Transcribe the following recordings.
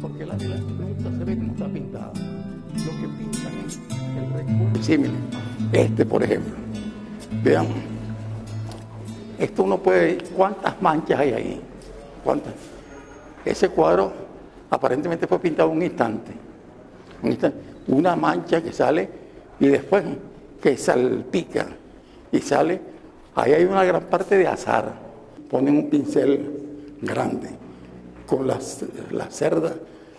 Porque la Ávila nunca se ve como está pintada. Lo que pintan es el recuerdo. Sí, por ejemplo. Vean. Esto uno puede... ¿Cuántas manchas hay ahí? ¿Cuántas? Ese cuadro aparentemente fue pintado un instante. Una mancha que sale y después que salpica y sale. Ahí hay una gran parte de azar. Ponen un pincel grande con las cerdas,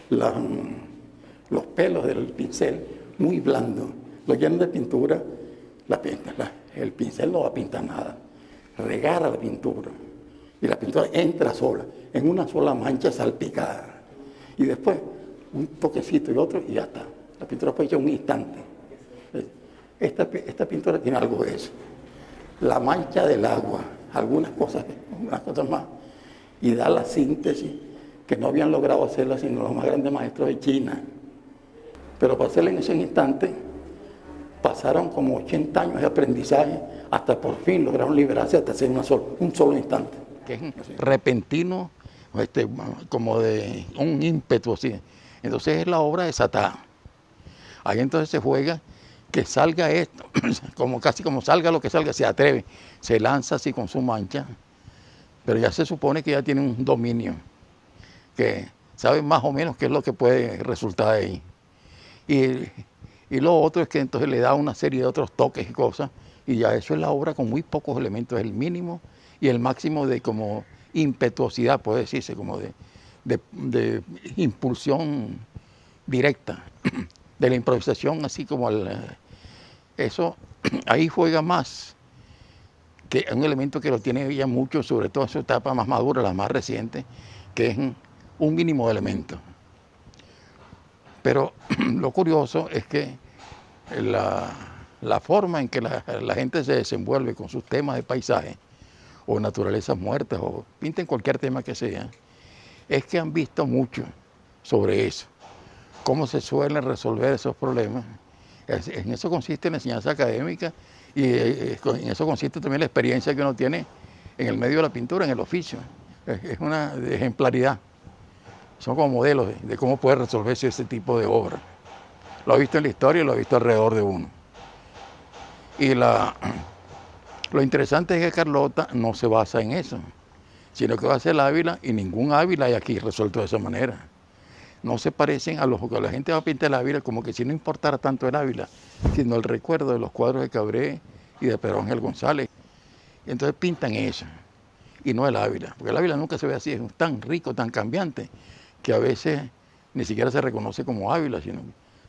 los pelos del pincel muy blandos. Lo llenan de pintura. El pincel no va a pintar nada. Regara la pintura. Y la pintura entra sola, en una sola mancha salpicada. Y después un toquecito y otro y ya está. La pintura fue hecha en un instante. Esta pintura tiene algo de eso. La mancha del agua, algunas cosas más. Y da la síntesis que no habían logrado hacerla sino los más grandes maestros de China. Pero para hacerla en ese instante pasaron como 80 años de aprendizaje hasta por fin lograron liberarse hasta hacer un solo instante. Que es repentino, como de un ímpetu así. Entonces es la obra desatada. Ahí entonces se juega que salga esto, casi como salga lo que salga, se atreve, se lanza así con su mancha, pero ya se supone que ya tiene un dominio, que sabe más o menos qué es lo que puede resultar de ahí. Y lo otro es que entonces le da una serie de otros toques y cosas, y ya eso es la obra con muy pocos elementos, el mínimo y el máximo de como impetuosidad, puede decirse, como de impulsión directa, de la improvisación, así como eso, ahí juega más, que es un elemento que lo tiene ella mucho, sobre todo en su etapa más madura, la más reciente, que es un mínimo de elementos. Pero lo curioso es que la forma en que la gente se desenvuelve con sus temas de paisaje, o naturalezas muertas, o pinten cualquier tema que sea, es que han visto mucho sobre eso, cómo se suelen resolver esos problemas. En eso consiste la enseñanza académica y en eso consiste también la experiencia que uno tiene en el medio de la pintura, en el oficio. Es una ejemplaridad. Son como modelos de cómo puede resolverse ese tipo de obra. Lo he visto en la historia y lo he visto alrededor de uno. Y lo interesante es que Carlota no se basa en eso, sino que va a ser el Ávila, y ningún Ávila hay aquí resuelto de esa manera. No se parecen a los que la gente va a pintar el Ávila, como que si no importara tanto el Ávila, sino el recuerdo de los cuadros de Cabré y de Pedro Ángel González. Y entonces pintan eso, y no el Ávila, porque el Ávila nunca se ve así, es tan rico, tan cambiante, que a veces ni siquiera se reconoce como Ávila, sino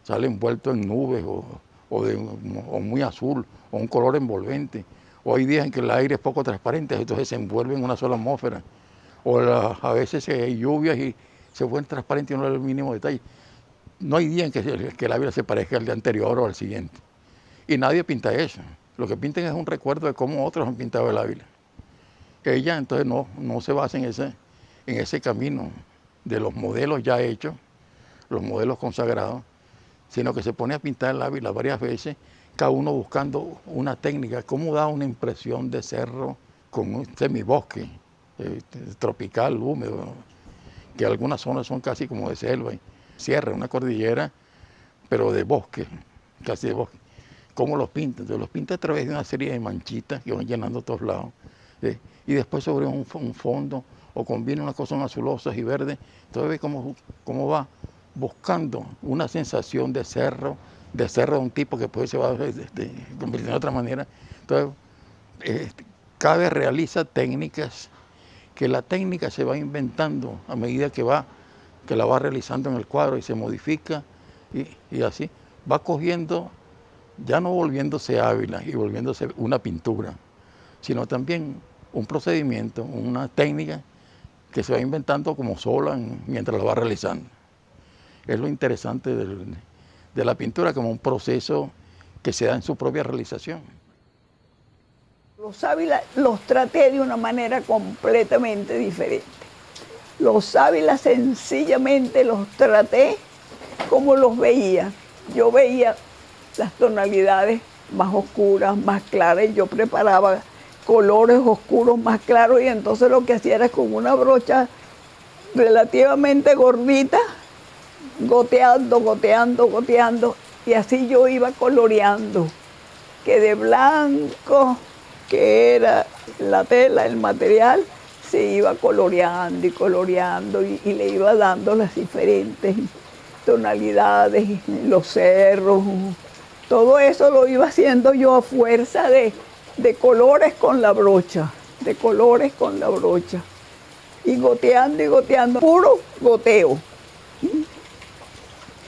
sale envuelto en nubes o muy azul, o un color envolvente. O hay días en que el aire es poco transparente, entonces se envuelve en una sola atmósfera. O a veces hay lluvias y se vuelve transparente y no es el mínimo detalle. No hay día en que el Ávila se parezca al día anterior o al siguiente. Y nadie pinta eso. Lo que pintan es un recuerdo de cómo otros han pintado el Ávila. Ella entonces no se basa en ese camino de los modelos ya hechos, los modelos consagrados, sino que se pone a pintar el Ávila varias veces, cada uno buscando una técnica, cómo da una impresión de cerro con un semibosque tropical, húmedo, que algunas zonas son casi como de selva, sierra, una cordillera, pero de bosque, casi de bosque. ¿Cómo los pinta? Entonces los pinta a través de una serie de manchitas que van llenando todos lados, y después sobre un fondo, o combina unas cosas azulosas y verdes, entonces ve cómo va buscando una sensación de cerro de un tipo que después se va convirtiendo de otra manera. Entonces, cada vez realiza técnicas que la técnica se va inventando a medida que la va realizando en el cuadro y se modifica y así va cogiendo, ya no volviéndose Ávila y volviéndose una pintura, sino también un procedimiento, una técnica que se va inventando como sola mientras lo va realizando. Es lo interesante de la pintura como un proceso que se da en su propia realización. Los Ávila los traté de una manera completamente diferente. Los Ávila sencillamente los traté como los veía. Yo veía las tonalidades más oscuras, más claras, y yo preparaba colores oscuros más claros, y entonces lo que hacía era con una brocha relativamente gordita, goteando, goteando, goteando, y así yo iba coloreando, que de blanco, que era la tela, el material, se iba coloreando y coloreando, y le iba dando las diferentes tonalidades, los cerros, todo eso lo iba haciendo yo a fuerza de colores con la brocha, de colores con la brocha, y goteando, puro goteo.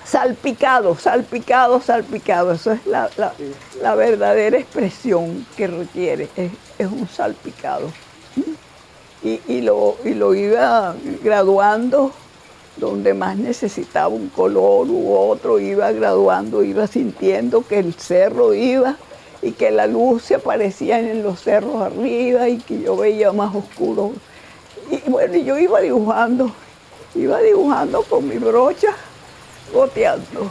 Salpicado, salpicado, salpicado. Eso es la verdadera expresión que requiere, es un salpicado. Y lo iba graduando donde más necesitaba un color u otro, iba graduando, iba sintiendo que el cerro iba y que la luz se aparecía en los cerros arriba y que yo veía más oscuro. Y bueno, yo iba dibujando con mi brocha, goteando.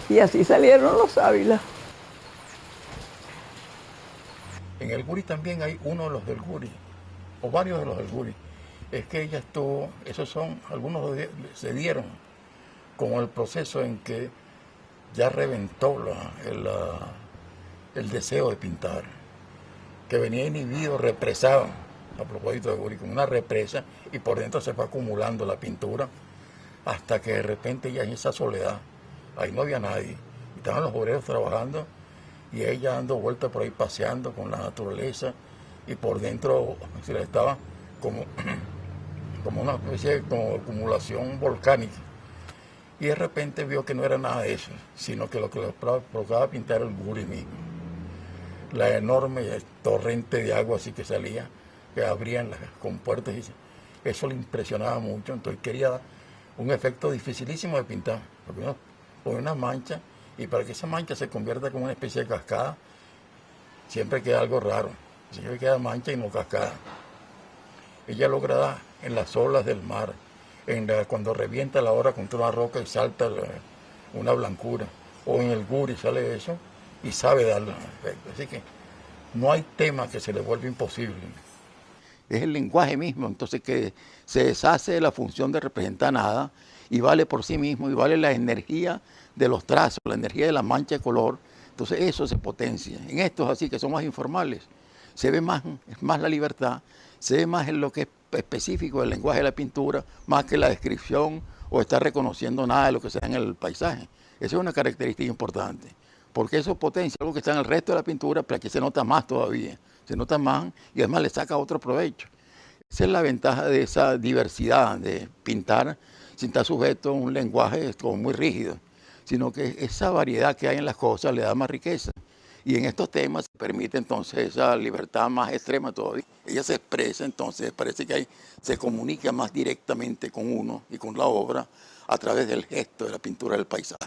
Y así salieron los sábilas. En el Guri también hay uno de los del Guri, o varios de los del Guri. Es que ella estuvo, esos son, algunos se dieron con el proceso en que ya reventó el deseo de pintar, que venía inhibido, represado, a propósito de Guri, como una represa, y por dentro se fue acumulando la pintura, hasta que de repente ya en esa soledad, ahí no había nadie, estaban los obreros trabajando, y ella dando vueltas por ahí paseando con la naturaleza, y por dentro se le estaba como una especie de acumulación volcánica. Y de repente vio que no era nada de eso, sino que lo que le provocaba pintar era el Guri mismo. La enorme torrente de agua así que salía, que abrían las compuertas, y eso le impresionaba mucho. Entonces quería un efecto dificilísimo de pintar, porque uno pone una mancha, y para que esa mancha se convierta como una especie de cascada, siempre queda algo raro, siempre queda mancha y no cascada. Ella logra dar en las olas del mar, cuando revienta la ola contra una roca y salta una blancura, o en el Guri sale eso y sabe darle un efecto. Así que no hay tema que se le vuelva imposible. Es el lenguaje mismo, entonces, que se deshace de la función de representar nada y vale por sí mismo, y vale la energía de los trazos, la energía de la mancha de color. Entonces eso se potencia. En estos así que son más informales, se ve más la libertad, se ve más en lo que es específico del lenguaje de la pintura, más que la descripción o estar reconociendo nada de lo que sea en el paisaje. Esa es una característica importante, porque eso potencia algo que está en el resto de la pintura, pero aquí se nota más todavía, se nota más, y además le saca otro provecho. Esa es la ventaja de esa diversidad de pintar sin estar sujeto a un lenguaje como muy rígido, sino que esa variedad que hay en las cosas le da más riqueza. Y en estos temas se permite entonces esa libertad más extrema todavía. Ella se expresa, entonces parece que ahí se comunica más directamente con uno y con la obra a través del gesto de la pintura del paisaje.